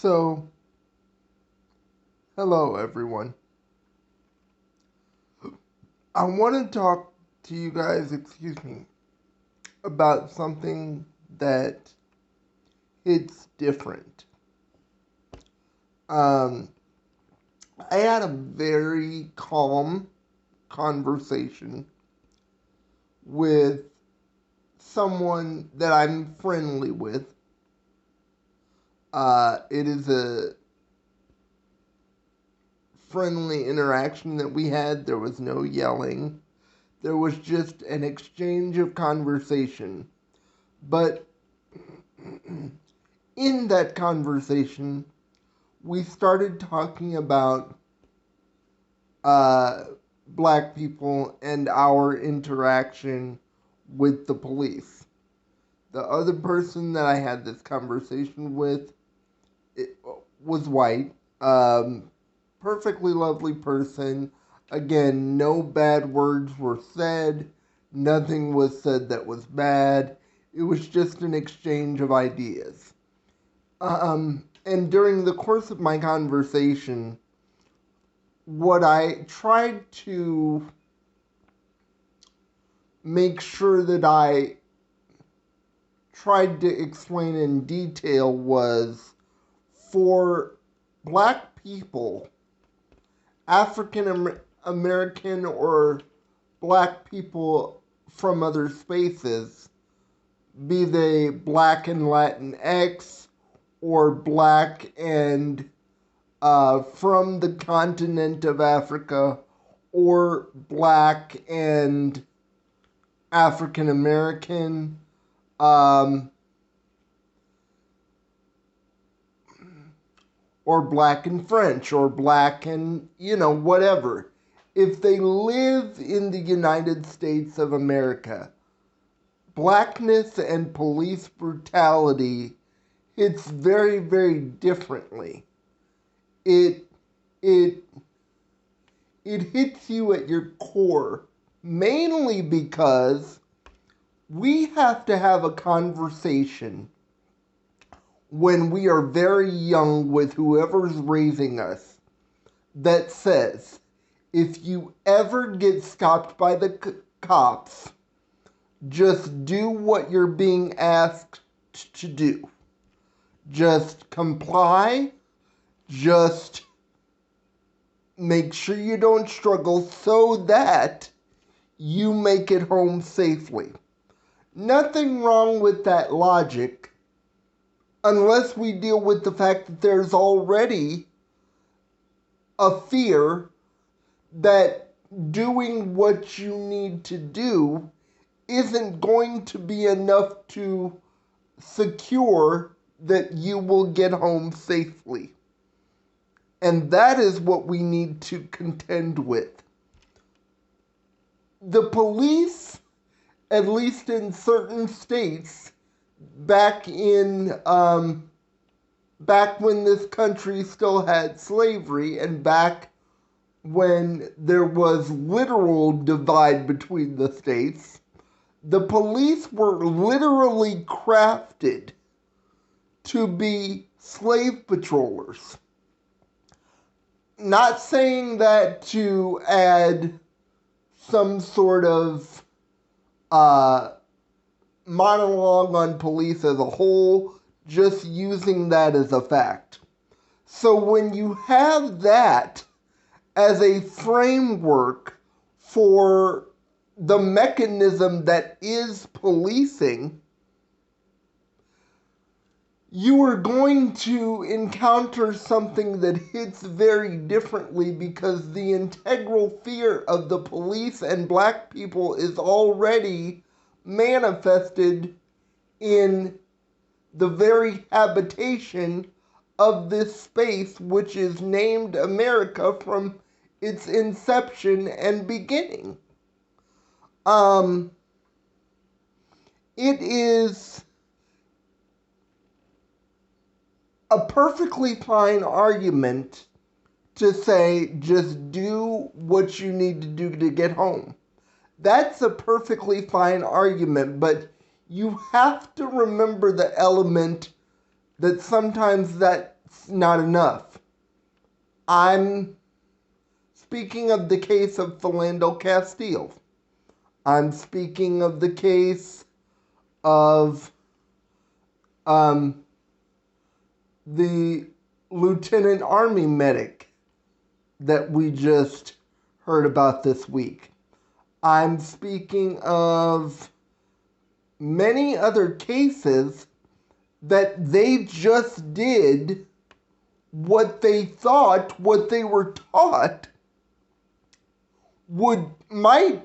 So, hello everyone. I want to talk to you guys, about something that hits different. Um, I had a very calm conversation with someone that I'm friendly with. It is a friendly interaction that we had. There was no yelling. There was just an exchange of conversation. But in that conversation, we started talking about uh, black people and our interaction with the police. The other person that I had this conversation with was white, perfectly lovely person. Again, no bad words were said, nothing was said that was bad. It was just an exchange of ideas. And during the course of my conversation, what I tried to make sure that I tried to explain in detail was for black people, African American or black people from other spaces, be they black and Latinx or black and from the continent of Africa or black and African American, um, or black and French, or black and, whatever. If they live in the United States of America, blackness and police brutality hits very, very differently. It, it, it hits you at your core, mainly because we have to have a conversation when we are very young with whoever's raising us that says, if you ever get stopped by the cops, just do what you're being asked to do. Just comply. Just make sure you don't struggle so that you make it home safely. Nothing wrong with that logic, unless we deal with the fact that there's already a fear that doing what you need to do isn't going to be enough to secure that you will get home safely. And that is what we need to contend with. The police, at least in certain states, back when this country still had slavery and back when there was literal divide between the states, the police were literally crafted to be slave patrollers. Not saying that to add some sort of monologue on police as a whole, just using that as a fact. So when you have that as a framework for the mechanism that is policing, you are going to encounter something that hits very differently because the integral fear of the police and black people is already manifested in the very habitation of this space, which is named America from its inception and beginning. It is a perfectly fine argument to say just do what you need to do to get home. That's a perfectly fine argument, but you have to remember the element that sometimes that not enough. I'm speaking of the case of Philando Castile. I'm speaking of the case of the Lieutenant Army medic that we just heard about this week. I'm speaking of many other cases that they just did what they thought, what they were taught might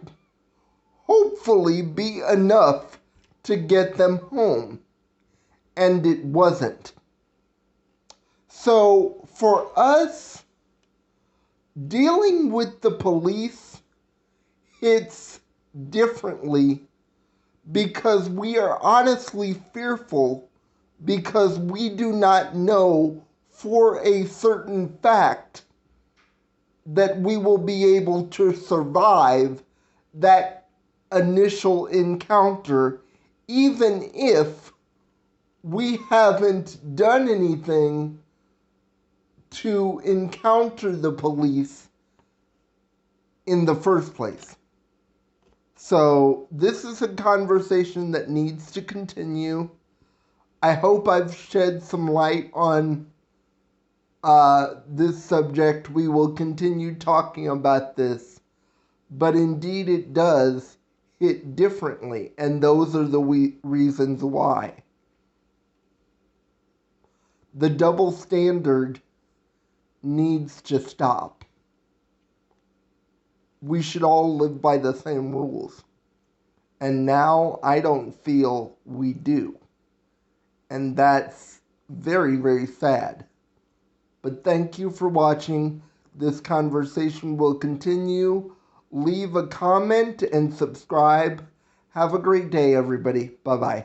hopefully be enough to get them home. And it wasn't. So for us, dealing with the police hits differently because we are honestly fearful because we do not know for a certain fact that we will be able to survive that initial encounter, even if we haven't done anything to encounter the police in the first place. So this is a conversation that needs to continue. I hope I've shed some light on this subject. We will continue talking about this, but indeed it does hit differently, and those are the reasons why. The double standard needs to stop. We should all live by the same rules. And now I don't feel we do. And that's very, very sad. But thank you for watching. This conversation will continue. Leave a comment and subscribe. Have a great day, everybody. Bye-bye.